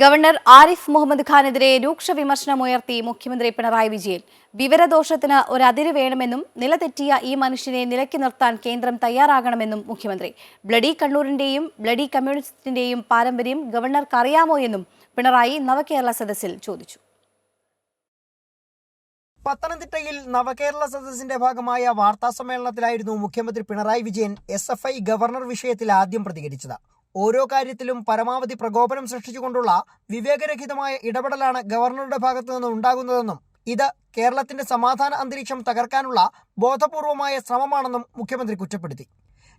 Governor Arif Muhammad ഖാനെതിരെ രൂക്ഷ വിമർശനമുയർത്തി മുഖ്യമന്ത്രി പിണറായി വിജയൻ. വിവരദോഷത്തിന് ഒരതിര് വേണമെന്നും നിലതെറ്റിയ ഈ മനുഷ്യനെ നിലയ്ക്ക് നിർത്താൻ കേന്ദ്രം തയ്യാറാകണമെന്നും മുഖ്യമന്ത്രി. ബ്ലഡി കണ്ണൂരിന്റെയും ബ്ലഡി കമ്മ്യൂണിസ്റ്റിന്റെയും പാരമ്പര്യം ഗവർണർക്ക് അറിയാമോ എന്നും പിണറായി നവകേരള സദസ്സിൽ ചോദിച്ചു. പത്തനംതിട്ടയിൽ നവകേരള സദസ്സിന്റെ ഭാഗമായ വാർത്താസമ്മേളനത്തിലായിരുന്നു മുഖ്യമന്ത്രി പിണറായി വിജയൻ SFI ഗവർണർ വിഷയത്തിൽ ആദ്യം പ്രതികരിച്ചത്. ഓരോ കാര്യത്തിലും പരമാവധി പ്രകോപനം സൃഷ്ടിച്ചുകൊണ്ടുള്ള വിവേകരഹിതമായ ഇടപെടലാണ് ഗവർണറുടെ ഭാഗത്തു നിന്ന് ഉണ്ടാകുന്നതെന്നും ഇത് കേരളത്തിന്റെ സമാധാന അന്തരീക്ഷം തകർക്കാനുള്ള ബോധപൂർവമായ ശ്രമമാണെന്നും മുഖ്യമന്ത്രി കുറ്റപ്പെടുത്തി.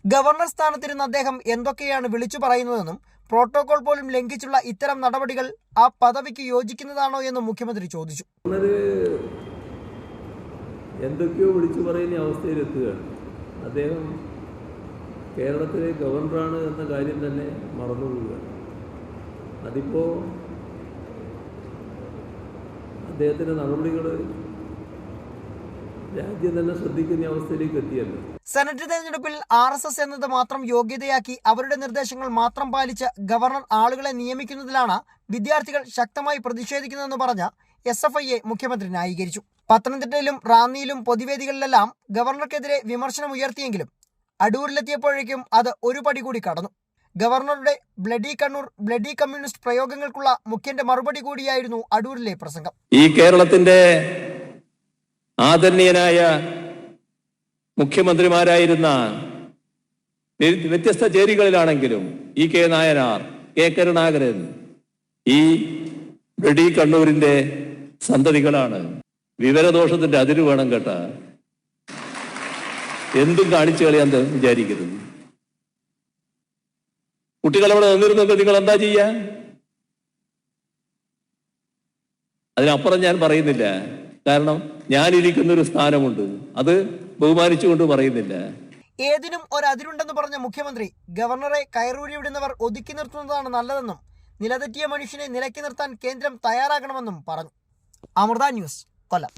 ഗവർണർ സ്ഥാനത്തിരുന്ന അദ്ദേഹം എന്തൊക്കെയാണ് വിളിച്ചു പറയുന്നതെന്നും പ്രോട്ടോകോൾ പോലും ലംഘിച്ചുള്ള ഇത്തരം നടപടികൾ ആ പദവിക്ക് യോജിക്കുന്നതാണോ എന്നും മുഖ്യമന്ത്രി ചോദിച്ചു. എന്തൊക്കെയോ വിളിച്ചു പറയുന്ന അവസ്ഥയിലെത്തുകയാണ്. അദ്ദേഹം കേരളത്തിലെ ഗവർണറാണ് എന്ന കാര്യം തന്നെ മറന്നുപോവുകയാണ്. അതിപ്പോൾ അദ്ദേഹത്തിൻ്റെ നടപടികൾ രാജ്യം തന്നെ ശ്രദ്ധിക്കുന്ന അവസ്ഥയിലേക്ക് എത്തിയല്ലോ. സെനറ്റ് തെരഞ്ഞെടുപ്പിൽ RSS എന്നത് മാത്രം യോഗ്യതയാക്കി അവരുടെ നിർദ്ദേശങ്ങൾ മാത്രം പാലിച്ച് ഗവർണർ ആളുകളെ നിയമിക്കുന്നതിലാണ് വിദ്യാർത്ഥികൾ ശക്തമായി പ്രതിഷേധിക്കുന്നതെന്ന് പറഞ്ഞ SFIയെ മുഖ്യമന്ത്രി ന്യായീകരിച്ചു. പത്തനംതിട്ടയിലും റാന്നിയിലും പൊതുവേദികളിലെല്ലാം ഗവർണർക്കെതിരെ വിമർശനം ഉയർത്തിയെങ്കിലും അടൂരിലെത്തിയപ്പോഴേക്കും അത് ഒരു പടി കൂടി കടന്നു. ഗവർണറുടെ ബ്ലഡി കണ്ണൂർ ബ്ലഡി കമ്മ്യൂണിസ്റ്റ് പ്രയോഗങ്ങൾക്കുള്ള മുഖ്യന്റെ മറുപടി കൂടിയായിരുന്നു അടൂരിലെ പ്രസംഗം. ഈ കേരളത്തിന്റെ ആദരണീയനായ മുഖ്യമന്ത്രിമാരായിരുന്ന വ്യത്യസ്ത ചേരികളിലാണെങ്കിലും EK നായനാർ, K കരുണാകരൻ ഈ ബ്ലഡി കണ്ണൂരിന്റെ സന്തതികളാണ്. വിവരദോഷത്തിന്റെ അതിര് വേണം കേട്ടാ. എന്തും കാണിച്ചു കളിയാൻ വിചാരിക്കരുത്. കുട്ടികളവിടെ നിന്നിരുന്നൊക്കെ നിങ്ങൾ എന്താ ചെയ്യാ? അതിനപ്പുറം ഞാൻ പറയുന്നില്ല. കാരണം ഞാനിരിക്കുന്നൊരു സ്ഥാനമുണ്ട്, അത് ബഹുമാനിച്ചുകൊണ്ട് പറയുന്നില്ല. ഏതിനും ഒരതിരുണ്ടെന്ന് പറഞ്ഞ മുഖ്യമന്ത്രി ഗവർണറെ കയറൂരി വിടുന്നവർ ഒതുക്കി നിർത്തുന്നതാണ് നല്ലതെന്നും നിലതെറ്റിയ മനുഷ്യനെ നിലയ്ക്ക് നിർത്താൻ കേന്ദ്രം തയ്യാറാകണമെന്നും പറഞ്ഞു. അമൃത ന്യൂസ്, കൊല്ലം.